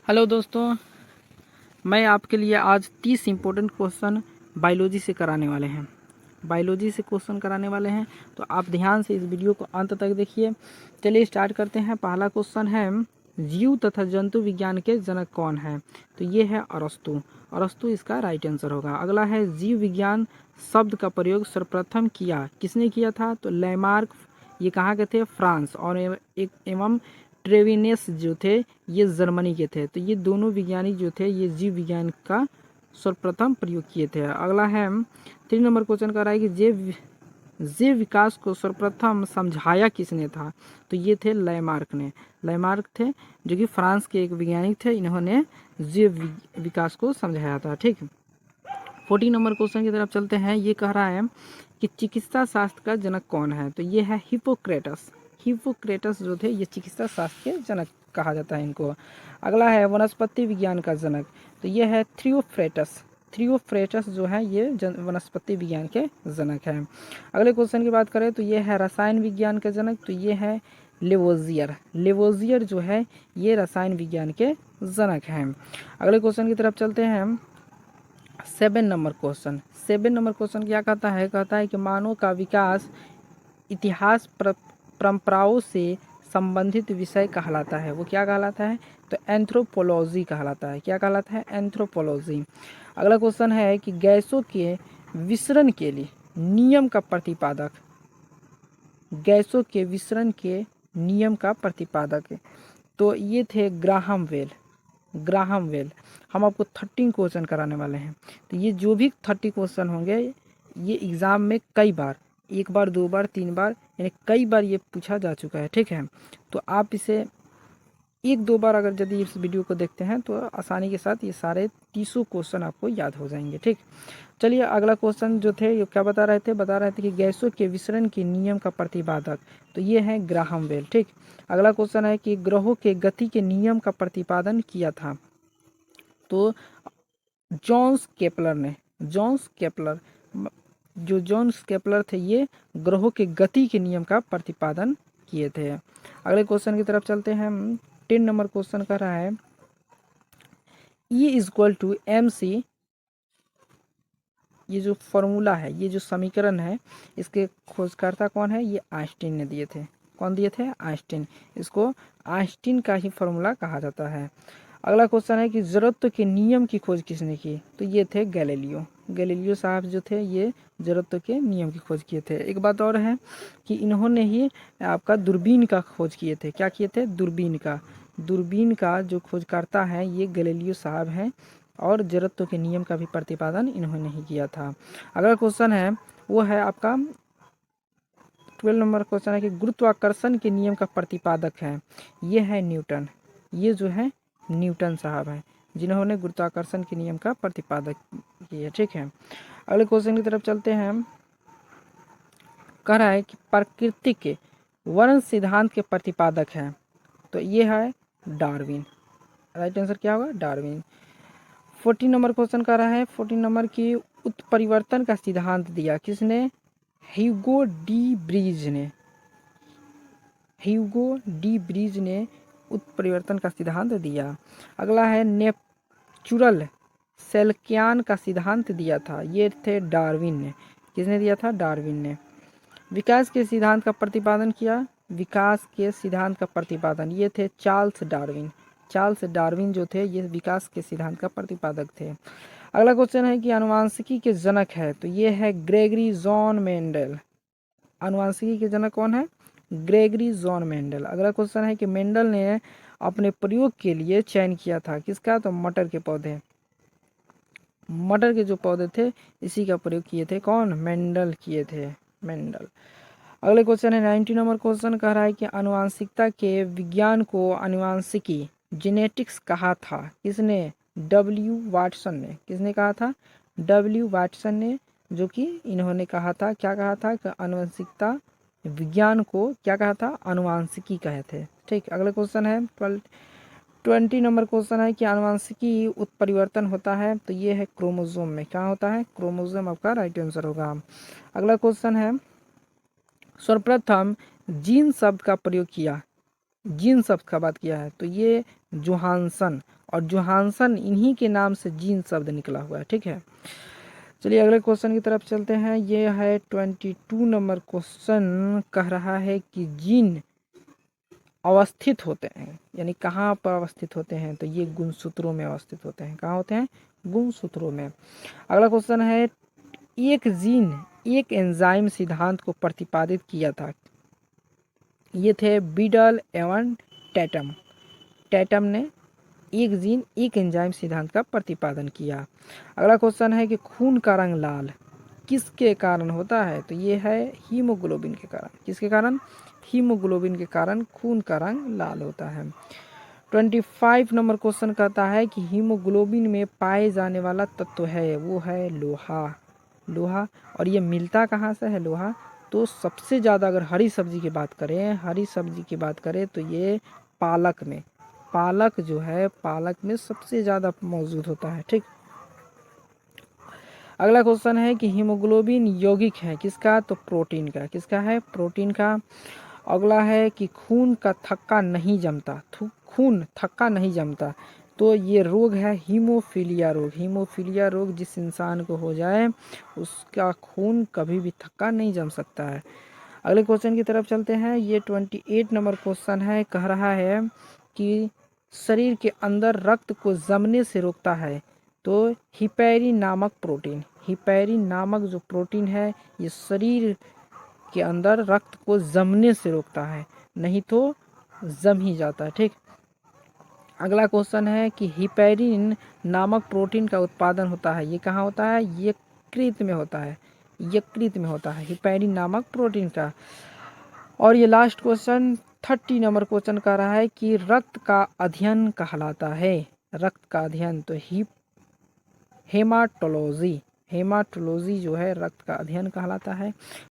Hello दोस्तों, मैं आपके लिए आज 30 इम्पोर्टेंट क्वेश्चन बायोलॉजी से कराने वाले हैं। बायोलॉजी से क्वेश्चन कराने वाले हैं, तो आप ध्यान से इस वीडियो को अंत तक देखिए। चलिए स्टार्ट करते हैं। पहला क्वेश्चन है, जीव तथा जंतु विज्ञान के जनक कौन है? तो ये है अरस्तु। अरस्तु इसका राइट आंसर होगा। अगला है, जीव विज्ञान शब्द का प्रयोग सर्वप्रथम किया किसने किया था? तो लैमार्क। ये कहाँ के थे? फ्रांस। और एवं ट्रेविनेस जो थे ये जर्मनी के थे। तो ये दोनों वैज्ञानिक जो थे ये जीव विज्ञान का सर्वप्रथम प्रयोग किए थे। अगला है 3 नंबर क्वेश्चन कर रहा है कि जैव विकास को सर्वप्रथम समझाया किसने था? तो ये थे लैमार्क ने। लैमार्क थे जो कि फ्रांस के एक वैज्ञानिक थे। इन्होंने जैव विकास को समझाया था। ठीक। 14 नंबर क्वेश्चन की तरफ चलते हैं। ये कह रहा है कि चिकित्सा शास्त्र का जनक कौन है? तो ये है हिपोक्रेटस। हिपोक्रेटस जो थे ये चिकित्सा शास्त्र के जनक कहा जाता है इनको। अगला है वनस्पति विज्ञान का जनक। तो ये है थ्रियोफ्रेटस। थ्रियोफ्रेटस जो है ये वनस्पति विज्ञान के जनक है। अगले क्वेश्चन की बात करें तो ये है रसायन विज्ञान के जनक। तो ये है लेवोजियर। लेवोजियर जो है ये रसायन विज्ञान के जनक हैं। अगले क्वेश्चन की तरफ चलते हैं। 7 नंबर क्वेश्चन। 7 नंबर क्वेश्चन क्या कहता है? कहता है कि मानव का विकास इतिहास परंपराओं से संबंधित विषय कहलाता है। वो क्या कहलाता है? तो एंथ्रोपोलॉजी कहलाता है। क्या कहलाता है? एंथ्रोपोलॉजी। अगला क्वेश्चन है कि गैसों के विसरण के लिए नियम का प्रतिपादक। गैसों के विसरण के नियम का प्रतिपादक तो ये थे ग्राहम बेल। Graham bell. हम आपको 13 क्वेश्चन कराने वाले हैं। तो ये जो भी 30 क्वेश्चन होंगे ये एग्ज़ाम में कई बार, एक बार, दो बार, तीन बार, यानी कई बार ये पूछा जा चुका है। ठीक है, तो आप इसे एक दो बार अगर यदि इस वीडियो को देखते हैं तो आसानी के साथ ये सारे 30 क्वेश्चन आपको याद हो जाएंगे। ठीक। चलिए अगला क्वेश्चन जो थे ये क्या बता रहे थे? बता रहे थे कि गैसों के विसरण के नियम का प्रतिपादक। तो ये है ग्राहम बेल। ठीक। अगला क्वेश्चन है कि ग्रहों के गति के नियम का प्रतिपादन किया था। तो जॉन्स केपलर ने। जॉन्स केपलर जो जॉन्स केपलर थे ये ग्रहों के गति के नियम का प्रतिपादन किए थे। अगले क्वेश्चन की तरफ चलते हैं। 10 नंबर क्वेश्चन कर रहा है, E=mc। ये जो फॉर्मूला है, ये जो समीकरण है, इसके खोजकर्ता कौन है? ये आइंस्टीन ने दिए थे। कौन दिए थे? आइंस्टीन। इसको आइंस्टीन का ही फॉर्मूला कहा जाता है। अगला क्वेश्चन है कि जड़त्व के नियम की खोज किसने की? तो ये थे गैलीलियो। गैलीलियो साहब जो थे ये जड़त्व के नियम की खोज किए थे। एक बात और है कि इन्होंने ही आपका दूरबीन का खोज किए थे। क्या किए थे? दूरबीन का। दूरबीन का जो खोजकर्ता है ये गैलीलियो साहब हैं। और जड़त्व के नियम का भी प्रतिपादन इन्होंने ही किया था। अगला क्वेश्चन है वो है आपका 12 नंबर क्वेश्चन है कि गुरुत्वाकर्षण के नियम का प्रतिपादक है। ये है न्यूटन। ये जो है न्यूटन साहब हैं जिन्होंने गुरुत्वाकर्षण के नियम का प्रतिपादक किया। ठीक है, अगले क्वेश्चन की तरफ चलते हैं। कह रहा है कि प्रकृति के वर्ण सिद्धांत के प्रतिपादक हैं। तो ये है डार्विन। राइट आंसर क्या होगा? डार्विन। 14 नंबर क्वेश्चन कर रहा है। 14 नंबर की उत्परिवर्तन का सिद्धांत दिया किसने? ह्यूगो डी ब्रीज ने। ह्यूगो डी ब्रीज ने उत्परिवर्तन का सिद्धांत दिया। अगला है नेचुरल सेलेक्शन का सिद्धांत दिया था। ये थे डार्विन ने। किसने दिया था? डार्विन ने। विकास के सिद्धांत का प्रतिपादन किया। विकास के सिद्धांत का प्रतिपादन ये थे चार्ल्स डार्विन। चार्ल्स डार्विन जो थे ये विकास के सिद्धांत का प्रतिपादक थे। अगला क्वेश्चन है कि आनुवांशिकी के जनक है। तो ये है ग्रेगरी जॉन मेंडल। आनुवांशिकी के जनक कौन है? Gregory John Mendel. अगला क्वेश्चन है कि मेंडल ने अपने प्रयोग के लिए चयन किया था किसका? तो मटर के पौधे। मटर के जो पौधे थे इसी का प्रयोग किए थे। कौन? मेंडल किए थे। मेंडल। अगले क्वेश्चन है 90 नंबर क्वेश्चन कह रहा है कि आनुवांशिकता के विज्ञान को आनुवांशिकी जेनेटिक्स कहा था किसने? डब्ल्यू वाटसन ने। किसने कहा था? डब्ल्यू वाटसन ने, जो कि इन्होंने कहा था। क्या कहा था? कि आनुवंशिकता विज्ञान को क्या कहा था? आनुवांशिकी कहे थे। ठीक। अगला क्वेश्चन है 20 नंबर क्वेश्चन है कि आनुवांशिकी उत्परिवर्तन होता है। तो ये है क्रोमोसोम में। क्या होता है? क्रोमोसोम आपका राइट आंसर होगा। अगला क्वेश्चन है सर्वप्रथम जीन शब्द का प्रयोग किया। जीन शब्द का बात किया है तो ये जोहानसन। और जोहानसन इन्हीं के नाम से जीन शब्द निकला हुआ है। ठीक है, चलिए अगले क्वेश्चन की तरफ चलते हैं। ये है 22 नंबर क्वेश्चन, कह रहा है कि जीन अवस्थित होते हैं, यानी कहाँ पर अवस्थित होते हैं, तो ये गुणसूत्रों में अवस्थित होते हैं। कहाँ होते हैं? गुणसूत्रों में। अगला क्वेश्चन है, एक जीन एक एंजाइम सिद्धांत को प्रतिपादित किया था। ये थे बीडल एवं टैटम। टैटम ने एक जीन एक एंजाइम सिद्धांत का प्रतिपादन किया। अगला क्वेश्चन है कि खून का रंग लाल किसके कारण होता है, तो ये है हीमोग्लोबिन के कारण। किसके कारण? हीमोग्लोबिन के कारण खून का रंग लाल होता है। 25 नंबर क्वेश्चन कहता है कि हीमोग्लोबिन में पाए जाने वाला तत्व है, वो है लोहा। लोहा, और ये मिलता कहाँ से है लोहा? तो सबसे ज़्यादा अगर हरी सब्जी की बात करें तो ये पालक में, पालक जो है पालक में सबसे ज़्यादा मौजूद होता है। ठीक, अगला क्वेश्चन है कि हीमोग्लोबिन यौगिक है किसका, तो प्रोटीन का। किसका है? प्रोटीन का। अगला है कि खून थक्का नहीं जमता, तो ये रोग है हीमोफीलिया रोग। हीमोफीलिया रोग जिस इंसान को हो जाए उसका खून कभी भी थक्का नहीं जम सकता है। अगले क्वेश्चन की तरफ चलते हैं। ये 28 नंबर क्वेश्चन है, कह रहा है कि शरीर के अंदर रक्त को जमने से रोकता है, तो हिपैरिन नामक प्रोटीन। हिपैरिन नामक जो प्रोटीन है ये शरीर के अंदर रक्त को जमने से रोकता है, नहीं तो जम ही जाता है। ठीक, अगला क्वेश्चन है कि हिपैरिन नामक प्रोटीन का उत्पादन होता है, ये कहाँ होता है? यकृत में होता है। यकृत में होता है हिपैरिन नामक प्रोटीन का। और ये लास्ट क्वेश्चन 30 नंबर क्वेश्चन कह रहा है कि रक्त का अध्ययन कहलाता है। रक्त का अध्ययन, तो हेमाटोलॉजी। हेमाटोलॉजी जो है रक्त का अध्ययन कहलाता है।